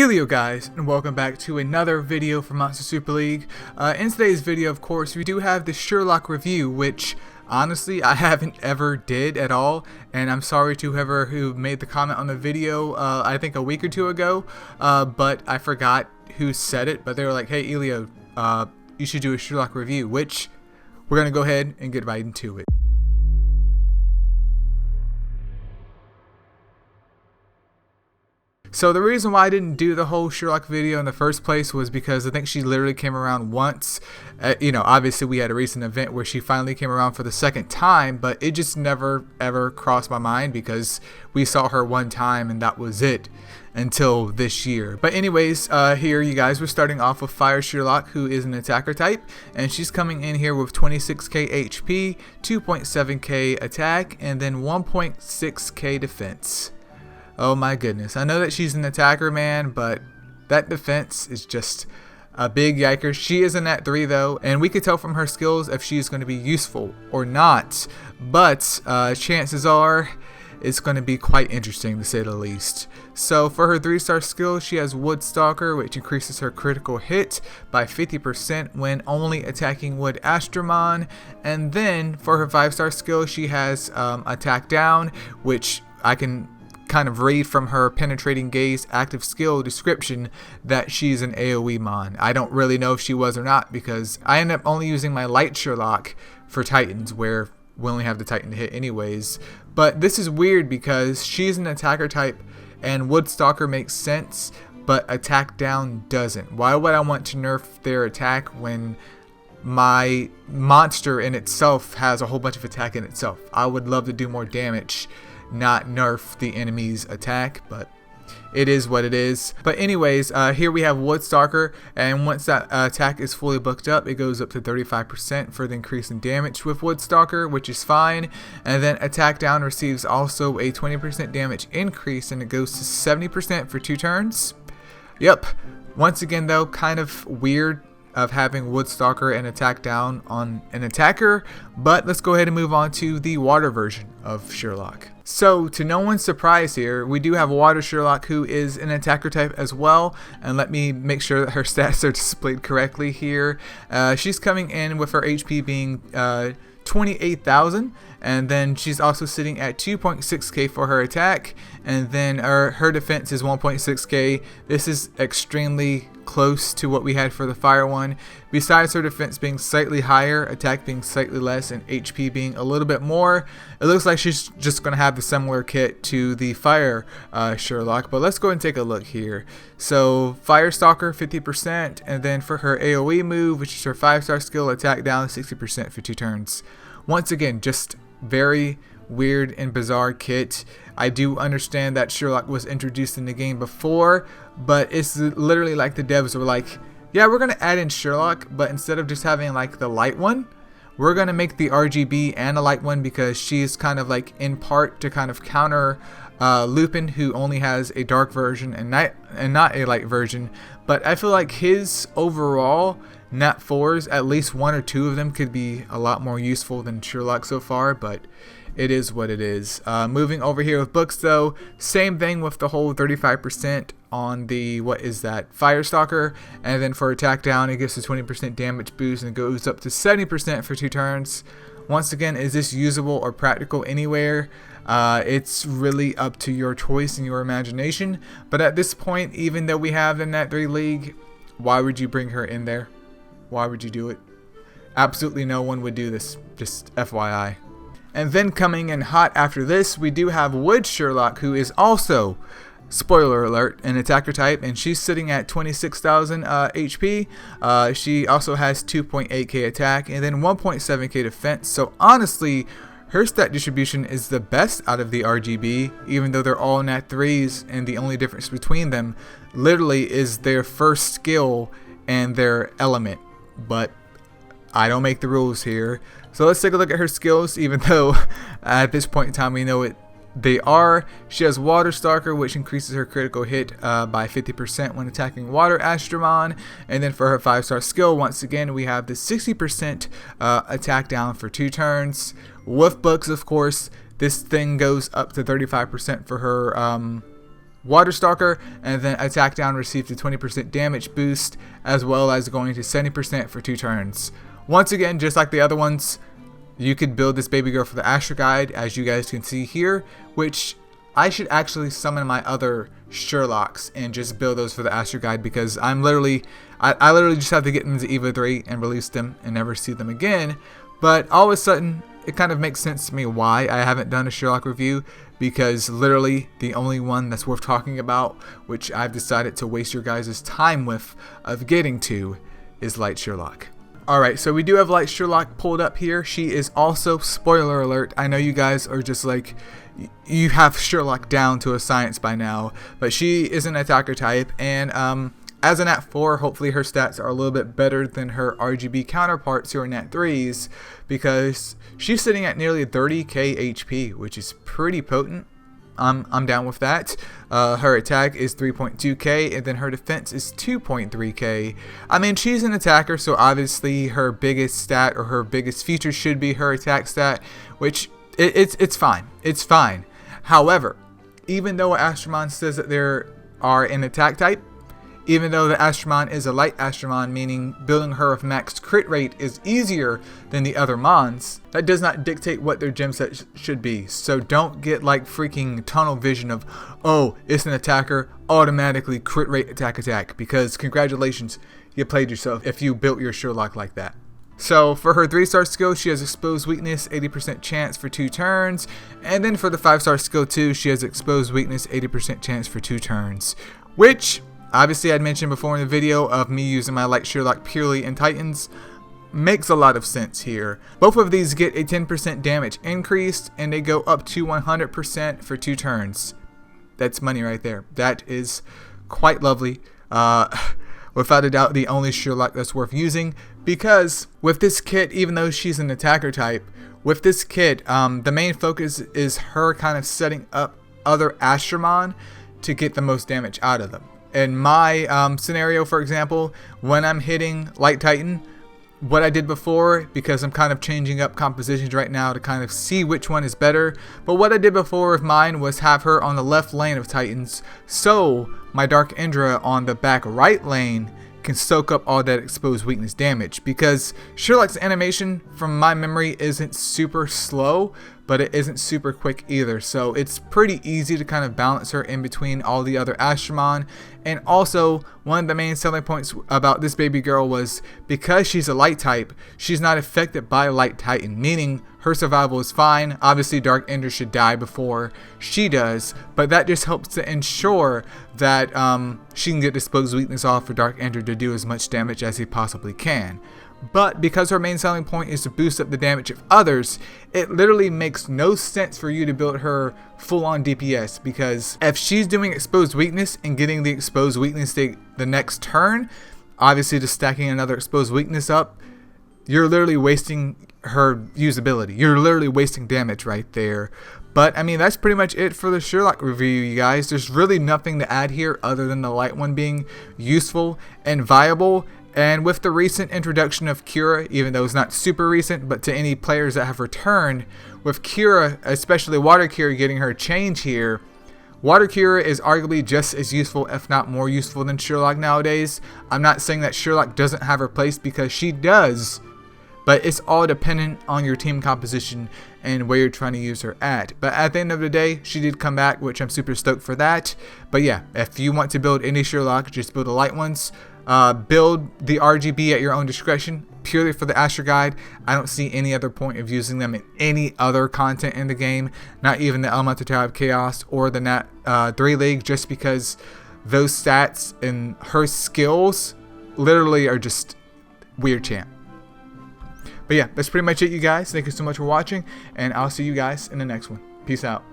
Hello guys, and welcome back to another video from Monster Super League. In today's video, of course, we do have the Sherlock review, which honestly I haven't ever did at all, and I'm sorry to whoever who made the comment on the video I think a week or two ago, but I forgot who said it, but they were like, hey Elio, you should do a Sherlock review, which we're gonna go ahead and get right into it. So the reason why I didn't do the whole Sherlock video in the first place was because I think she literally came around once. Obviously we had a recent event where she finally came around for the second time, but it just never ever crossed my mind because we saw her one time and that was it until this year. But anyways, here you guys, we're starting off with Fire Sherlock, who is an attacker type, and she's coming in here with 26k HP, 2.7k attack, and then 1.6k defense. Oh my goodness. I know that she's an attacker, man, but that defense is just a big yiker. She is a nat 3 though, and we could tell from her skills if she's going to be useful or not. But chances are it's going to be quite interesting to say the least. So for her 3-star skill, she has Wood Stalker, which increases her critical hit by 50% when only attacking Wood Astromon. And then for her 5-star skill, she has Attack Down, which I can kind of read from her Penetrating Gaze active skill description that she's an AoE mon. I don't really know if she was or not because I end up only using my Light Sherlock for Titans, where we only have the Titan to hit anyways. But this is weird because she's an attacker type and Wood Stalker makes sense, but Attack Down doesn't. Why would I want to nerf their attack when my monster in itself has a whole bunch of attack in itself? I would love to do more damage, not nerf the enemy's attack, but it is what it is. But anyways, here we have Wood Stalker, and once that attack is fully booked up, it goes up to 35% for the increase in damage with Wood Stalker, which is fine. And then Attack Down receives also a 20% damage increase, and it goes to 70% for 2 turns. Yep. Once again though, kind of weird of having Wood Stalker and Attack Down on an attacker, but let's go ahead and move on to the water version of Sherlock. So to no one's surprise here, we do have Water Sherlock, who is an attacker type as well, and let me make sure that her stats are displayed correctly here. She's coming in with her HP being 28,000, and then she's also sitting at 2.6k for her attack, and then her defense is 1.6k. This is extremely close to what we had for the fire one. Besides her defense being slightly higher, attack being slightly less, and HP being a little bit more, it looks like she's just going to have the similar kit to the Fire Sherlock. But let's go and take a look here. So Fire Stalker 50%, and then for her AoE move, which is her 5-star skill, Attack Down 60% for 2 turns. Once again, just very weird and bizarre kit. I do understand that Sherlock was introduced in the game before, but it's literally like the devs were like, yeah, we're going to add in Sherlock, but instead of just having like the light one, we're going to make the RGB and a light one, because she's kind of like in part to kind of counter Lupin, who only has a dark version and not a light version. But I feel like his overall nat 4s, at least 1 or 2 of them, could be a lot more useful than Sherlock so far, but it is what it is. Moving over here with books though, same thing with the whole 35% on the, what is that, Fire Stalker, and then for Attack Down it gives a 20% damage boost and goes up to 70% for 2 turns. Once again, is this usable or practical anywhere? It's really up to your choice and your imagination, but at this point, even though we have the Nat 3 League, why would you bring her in there? Why would you do it? Absolutely no one would do this, just FYI. And then coming in hot after this, we do have Wood Sherlock, who is also, spoiler alert, an attacker type, and she's sitting at 26,000 HP. She also has 2.8k attack and then 1.7k defense. So honestly, her stat distribution is the best out of the RGB, even though they're all nat 3s, and the only difference between them literally is their first skill and their element. But I don't make the rules here. So let's take a look at her skills, even though at this point in time we know they are. She has Water Stalker, which increases her critical hit by 50% when attacking Water Astromon. And then for her 5-star skill, once again, we have the 60% attack down for 2 turns. With books, of course, this thing goes up to 35% for her Water Stalker, and then attack down received a 20% damage boost, as well as going to 70% for 2 turns. Once again, just like the other ones, you could build this baby girl for the Astro Guide, as you guys can see here, which I should actually summon my other Sherlocks and just build those for the Astro Guide, because I literally just have to get them to EVO 3 and release them and never see them again. But all of a sudden, it kind of makes sense to me why I haven't done a Sherlock review, because literally the only one that's worth talking about, which I've decided to waste your guys' time with of getting to, is Light Sherlock. Alright, so we do have Light Sherlock pulled up here. She is also, spoiler alert, I know you guys are just like, you have Sherlock down to a science by now, but she is an attacker type, and as a Nat 4, hopefully her stats are a little bit better than her RGB counterparts who are Nat 3s, because she's sitting at nearly 30k HP, which is pretty potent. I'm down with that. Her attack is 3.2k, and then her defense is 2.3k. I mean, she's an attacker, so obviously her biggest stat or her biggest feature should be her attack stat, which it's fine. It's fine. However, even though Astromon says that there are an attack type, even though the Astromon is a light Astromon, meaning building her with max crit rate is easier than the other Mons, that does not dictate what their gem set should be. So don't get like freaking tunnel vision of, oh, it's an attacker, automatically crit rate attack, because congratulations, you played yourself if you built your Sherlock like that. So for her 3-star skill, she has exposed weakness, 80% chance for 2 turns, and then for the 5-star skill 2, she has exposed weakness, 80% chance for 2 turns, which obviously I'd mentioned before in the video of me using my Light Sherlock purely in Titans. Makes a lot of sense here. Both of these get a 10% damage increased, and they go up to 100% for 2 turns. That's money right there. That is quite lovely. Without a doubt the only Sherlock that's worth using, because with this kit, even though she's an attacker type, with this kit the main focus is her kind of setting up other Astromon to get the most damage out of them. In my scenario, for example, when I'm hitting Light Titan, what I did before, because I'm kind of changing up compositions right now to kind of see which one is better, but what I did before of mine was have her on the left lane of Titans, so my Dark Indra on the back right lane can soak up all that exposed weakness damage, because Sherlock's animation from my memory isn't super slow, but it isn't super quick either, so it's pretty easy to kind of balance her in between all the other Astromon. And also, one of the main selling points about this baby girl was because she's a light type, she's not affected by Light Titan, meaning her survival is fine. Obviously Dark Ender should die before she does, but that just helps to ensure that she can get exposed weakness off for Dark Ender to do as much damage as he possibly can. But because her main selling point is to boost up the damage of others, it literally makes no sense for you to build her full on DPS, because if she's doing exposed weakness and getting the exposed weakness the next turn, obviously just stacking another exposed weakness up, you're literally wasting her usability. You're literally wasting damage right there. But I mean, that's pretty much it for the Sherlock review, you guys. There's really nothing to add here other than the light one being useful and viable. And with the recent introduction of Cura, even though it's not super recent, but to any players that have returned, with Cura, especially Water Cura getting her change here, Water Cura is arguably just as useful, if not more useful than Sherlock nowadays. I'm not saying that Sherlock doesn't have her place, because she does, but it's all dependent on your team composition and where you're trying to use her at. But at the end of the day, she did come back, which I'm super stoked for that. But yeah, if you want to build any Sherlock, just build the light ones. Build the RGB at your own discretion, purely for the Astro Guide. I don't see any other point of using them in any other content in the game, not even the Elemental Tower of Chaos or the Nat 3 League, just because those stats and her skills literally are just weird champ. But yeah, that's pretty much it, you guys. Thank you so much for watching, and I'll see you guys in the next one. Peace out.